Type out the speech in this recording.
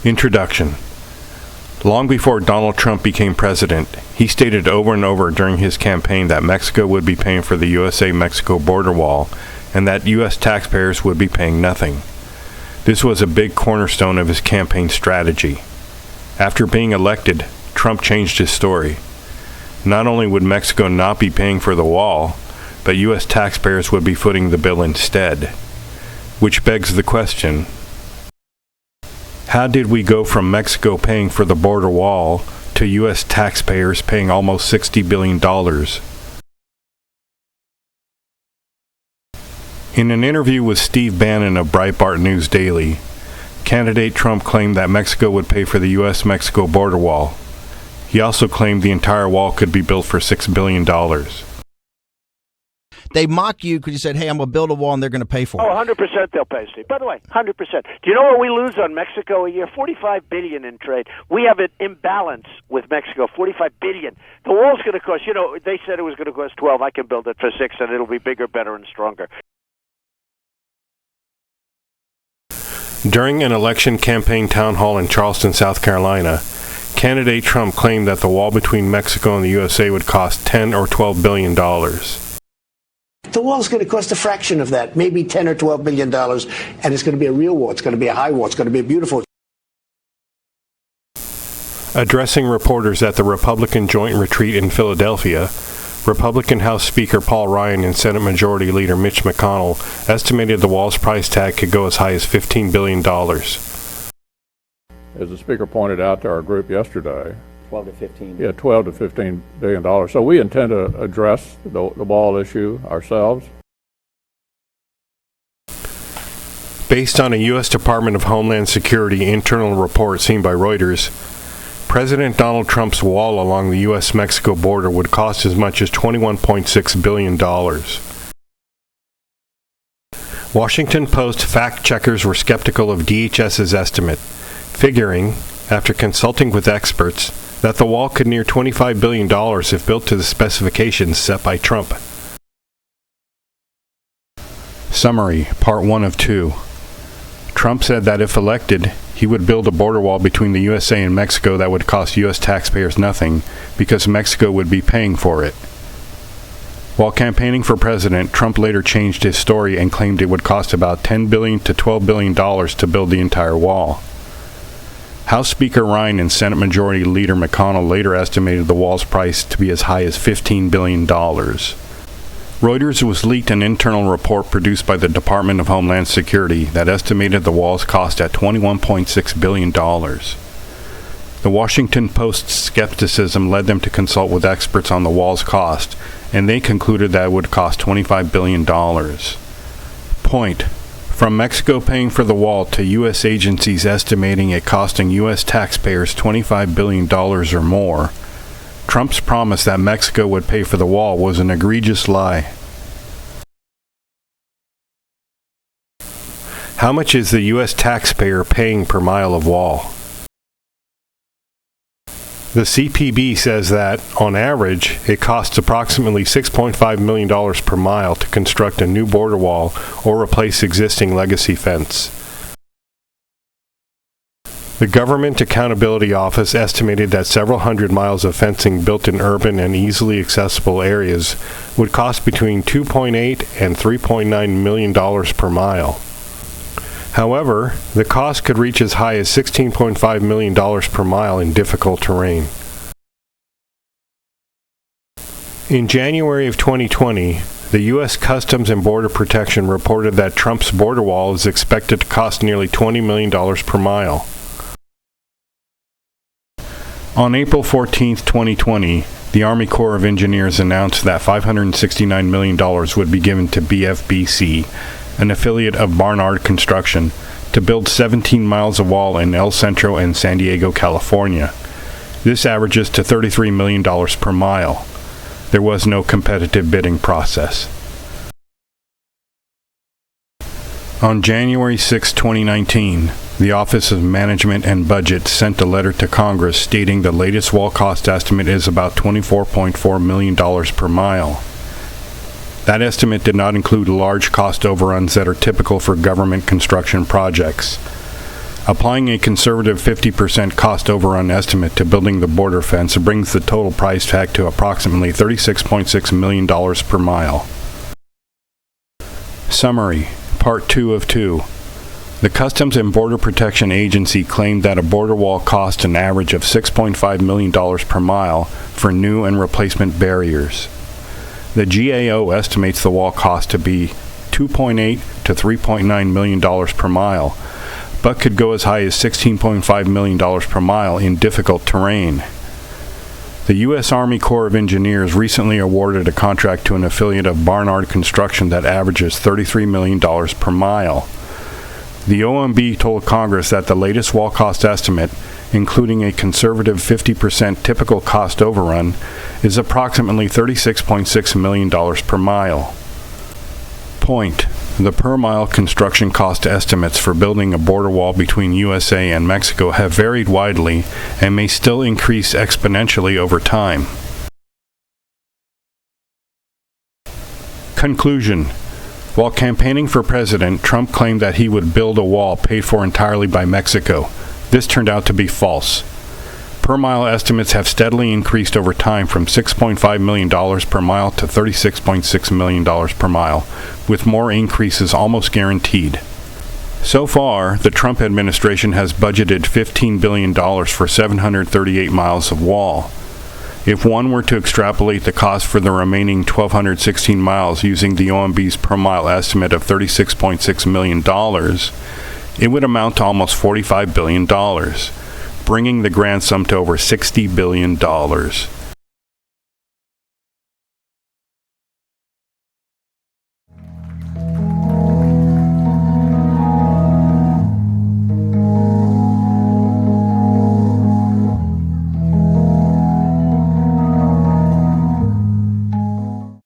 Introduction. Long before Donald Trump became president, he stated over and over during his campaign that Mexico would be paying for the USA-Mexico border wall and that U.S. taxpayers would be paying nothing. This was a big cornerstone of his campaign strategy. After being elected, Trump changed his story. Not only would Mexico not be paying for the wall, but U.S. taxpayers would be footing the bill instead. Which begs the question, how did we go from Mexico paying for the border wall to U.S. taxpayers paying almost $60 billion? In an interview with Steve Bannon of Breitbart News Daily, candidate Trump claimed that Mexico would pay for the U.S.-Mexico border wall. He also claimed the entire wall could be built for $6 billion. They mock you because you said, hey, I'm going to build a wall and they're going to pay for it. Oh, 100% they'll pay, Steve. By the way, 100%. Do you know what we lose on Mexico a year? $45 billion in trade. We have an imbalance with Mexico, $45 billion. The wall's going to cost, they said it was going to cost 12. I can build it for 6, and it'll be bigger, better, and stronger. During an election campaign town hall in Charleston, South Carolina, candidate Trump claimed that the wall between Mexico and the USA would cost $10 or $12 billion. The wall's going to cost a fraction of that, maybe $10 or $12 billion, and it's going to be a real wall. It's going to be a high wall. It's going to be a beautiful. Addressing reporters at the Republican joint retreat in Philadelphia, Republican House Speaker Paul Ryan and Senate Majority Leader Mitch McConnell estimated the wall's price tag could go as high as $15 billion. As the Speaker pointed out to our group yesterday, 12 to 15. Yeah, 12 to $15 billion. So we intend to address the wall issue ourselves. Based on a U.S. Department of Homeland Security internal report seen by Reuters, President Donald Trump's wall along the U.S.-Mexico border would cost as much as $21.6 billion. Washington Post fact-checkers were skeptical of DHS's estimate, figuring, after consulting with experts, that the wall could near $25 billion if built to the specifications set by Trump. Summary, Part 1 of 2. Trump said that if elected, he would build a border wall between the USA and Mexico that would cost U.S. taxpayers nothing, because Mexico would be paying for it. While campaigning for president, Trump later changed his story and claimed it would cost about $10 billion to $12 billion to build the entire wall. House Speaker Ryan and Senate Majority Leader McConnell later estimated the wall's price to be as high as $15 billion. Reuters was leaked an internal report produced by the Department of Homeland Security that estimated the wall's cost at $21.6 billion. The Washington Post's skepticism led them to consult with experts on the wall's cost, and they concluded that it would cost $25 billion. Point. From Mexico paying for the wall to U.S. agencies estimating it costing U.S. taxpayers $25 billion or more, Trump's promise that Mexico would pay for the wall was an egregious lie. How much is the U.S. taxpayer paying per mile of wall? The CPB says that, on average, it costs approximately $6.5 million per mile to construct a new border wall or replace existing legacy fence. The Government Accountability Office estimated that several hundred miles of fencing built in urban and easily accessible areas would cost between $2.8 and $3.9 million per mile. However, the cost could reach as high as $16.5 million per mile in difficult terrain. In January of 2020, the U.S. Customs and Border Protection reported that Trump's border wall is expected to cost nearly $20 million per mile. On April 14, 2020, the Army Corps of Engineers announced that $569 million would be given to BFBC, an affiliate of Barnard Construction, to build 17 miles of wall in El Centro and San Diego, California. This averages to $33 million per mile. There was no competitive bidding process. On January 6, 2019, the Office of Management and Budget sent a letter to Congress stating the latest wall cost estimate is about $24.4 million per mile. That estimate did not include large cost overruns that are typical for government construction projects. Applying a conservative 50% cost overrun estimate to building the border fence brings the total price tag to approximately $36.6 million per mile. Summary, Part 2 of 2. The Customs and Border Protection Agency claimed that a border wall cost an average of $6.5 million per mile for new and replacement barriers. The GAO estimates the wall cost to be $2.8 to $3.9 million per mile, but could go as high as $16.5 million per mile in difficult terrain. The U.S. Army Corps of Engineers recently awarded a contract to an affiliate of Barnard Construction that averages $33 million per mile. The OMB told Congress that the latest wall cost estimate, including a conservative 50% typical cost overrun, is approximately $36.6 million per mile. Point. The per-mile construction cost estimates for building a border wall between USA and Mexico have varied widely and may still increase exponentially over time. Conclusion. While campaigning for president, Trump claimed that he would build a wall paid for entirely by Mexico. This turned out to be false. Per-mile estimates have steadily increased over time from $6.5 million per mile to $36.6 million per mile, with more increases almost guaranteed. So far, the Trump administration has budgeted $15 billion for 738 miles of wall. If one were to extrapolate the cost for the remaining 1,216 miles using the OMB's per-mile estimate of $36.6 million, it would amount to almost $45 billion. Bringing the grand sum to over $60 billion.